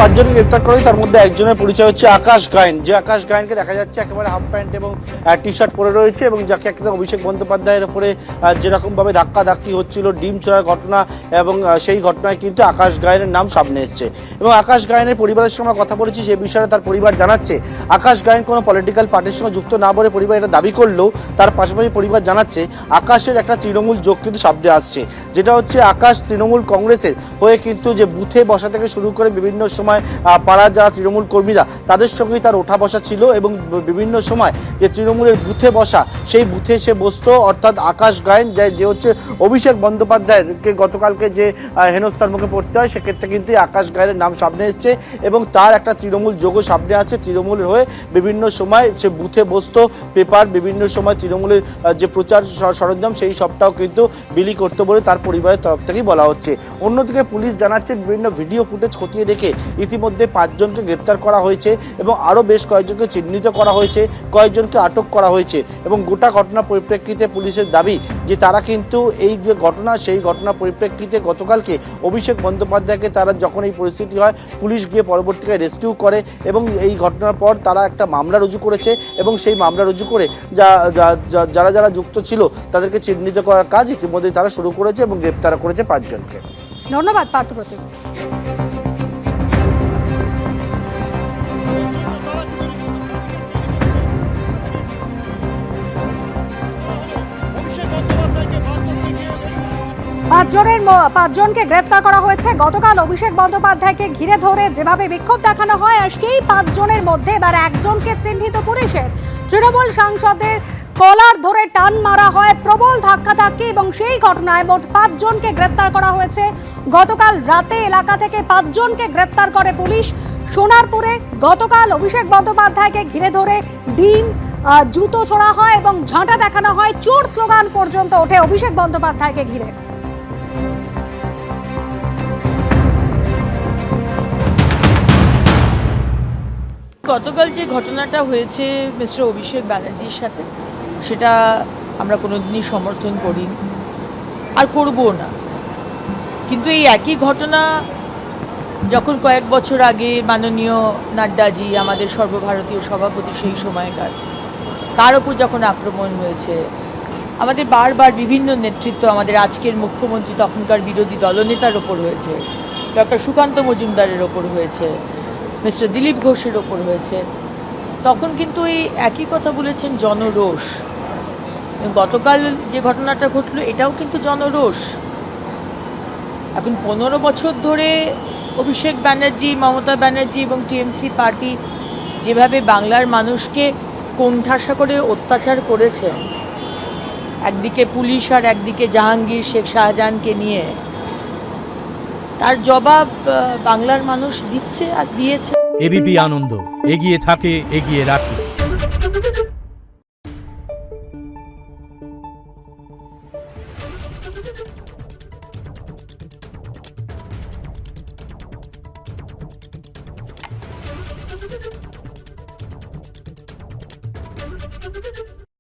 5জনকে গ্রেপ্তার করে, তার মধ্যে একজনের পরিচয় হচ্ছে আকাশ গায়েন। যে আকাশ গায়েনকে দেখা যাচ্ছে একেবারে হাফ প্যান্ট এবং টি শার্ট পরে রয়েছে, এবং যাকে একদম অভিষেক বন্দ্যোপাধ্যায়ের উপরে যেরকমভাবে ধাক্কাধাক্কি হচ্ছিল, ডিম ছোড়ার ঘটনা, এবং সেই ঘটনায় কিন্তু আকাশ গায়েনের নাম সামনে এসছে। এবং আকাশ গায়েনের পরিবারের সঙ্গে কথা বলেছি, সে বিষয়ে তার পরিবার জানাচ্ছে আকাশ গায়েন কোনো পলিটিক্যাল পার্টির সঙ্গে যুক্ত না বলে পরিবার এটা দাবি করলেও তার পাশাপাশি পরিবার জানাচ্ছে আকাশের একটা তৃণমূল যোগ কিন্তু সামনে আসছে। যেটা হচ্ছে আকাশ তৃণমূল কংগ্রেসের হয়ে কিন্তু যে বুথে বসা থেকে শুরু করে বিভিন্ন সময় পাড়ার যারা তৃণমূল কর্মীরা তাদের সঙ্গেই তার ওঠা বসা ছিল, এবং বিভিন্ন সময় যে তৃণমূলের বুথে বসা সেই বুথে সে বসতো। অর্থাৎ আকাশ গায়েন যে হচ্ছে অভিষেক বন্দ্যোপাধ্যায়েরকে গতকালকে যে হেনস্থার মুখে পড়তে হয়, সেক্ষেত্রে কিন্তু আকাশ গায়েনের নাম সামনে এসছে, এবং তার একটা তৃণমূল যোগও সামনে আছে। তৃণমূলের হয়ে বিভিন্ন সময় সে বুথে বসতো, পেপার বিভিন্ন সময় তৃণমূলের যে প্রচার সরঞ্জাম সেই সবটাও কিন্তু বিলি করতে বলে তার পরিবারের তরফ থেকেই বলা হচ্ছে। অন্যদিকে পুলিশ জানাচ্ছে বিভিন্ন ভিডিও ফুটেজ খতিয়ে দেখে ইতিমধ্যে 5জনকে গ্রেপ্তার করা হয়েছে, এবং আরও বেশ কয়েকজনকে চিহ্নিত করা হয়েছে, কয়েকজনকে আটক করা হয়েছে। এবং গোটা ঘটনার পরিপ্রেক্ষিতে পুলিশের দাবি যে তারা কিন্তু এই যে ঘটনা, সেই ঘটনার পরিপ্রেক্ষিতে গতকালকে অভিষেক বন্দ্যোপাধ্যায়কে তারা যখন এই পরিস্থিতি হয় পুলিশ গিয়ে পরবর্তীকালে রেস্কিউ করে, এবং এই ঘটনার পর তারা একটা মামলা রুজু করেছে, এবং সেই মামলা রুজু করে যারা যারা যুক্ত ছিল তাদেরকে চিহ্নিত করার কাজ ইতিমধ্যে তারা শুরু করেছে, এবং গ্রেপ্তার করেছে 5জনকে। ধন্যবাদ পার্থপ্রতিম। পাঁচজনকে গ্রেপ্তার করা হয়েছে। গতকাল অভিষেক বন্দ্যোপাধ্যায়কে ঘিরে ধরে যেভাবে বিক্ষোভ দেখানো হয়, আর সেই 5জনের মধ্যে এবার একজনকে চিহ্নিত পুলিশের। তৃণমূল সাংসদের কলার ধরে টান মারা হয়, প্রবল ধাক্কাধাক্কি, এবং সেই ঘটনায় মোট 5জনকে গ্রেপ্তার করা হয়েছে। গতকাল রাতে এলাকা থেকে 5জনকে গ্রেপ্তার করে পুলিশ। সোনারপুরে গতকাল অভিষেক বন্দ্যোপাধ্যায়কে ঘিরে ধরে ডিম, জুতো ছোড়া হয় এবং ঝাঁটা দেখানো হয়, চোর স্লোগান পর্যন্ত ওঠে অভিষেক বন্দ্যোপাধ্যায়কে ঘিরে। গতকাল যে ঘটনাটা হয়েছে মিস্টার অভিষেক ব্যানার্জির সাথে, সেটা আমরা কোনোদিনই সমর্থন করি আর করবও না। কিন্তু এই একই ঘটনা যখন কয়েক বছর আগে মাননীয় নাড্ডাজি, আমাদের সর্বভারতীয় সভাপতি সেই সময়কার, তার ওপর যখন আক্রমণ হয়েছে, আমাদের বারবার বিভিন্ন নেতৃত্ব, আমাদের আজকের মুখ্যমন্ত্রী তখনকার বিরোধী দলনেতার ওপর হয়েছে, ডক্টর সুকান্ত মজুমদারের ওপর হয়েছে, মিস্টার দিলীপ ঘোষের ওপর হয়েছে, তখন কিন্তু এই একই কথা বলেছেন, জনরোষ। গতকাল যে ঘটনাটা ঘটলো এটাও কিন্তু জনরোষ। এখন 15 বছর ধরে অভিষেক ব্যানার্জি, মমতা ব্যানার্জি এবং টিএমসি পার্টি যেভাবে বাংলার মানুষকে কোণঠাসা করে অত্যাচার করেছে, একদিকে পুলিশ আর একদিকে জাহাঙ্গীর শেখ শাহজাহানকে নিয়ে, তার জবাব বাংলার মানুষ দিচ্ছে আর দিয়েছে। এবিপি আনন্দ, এগিয়ে থাকে, এগিয়ে রাখে।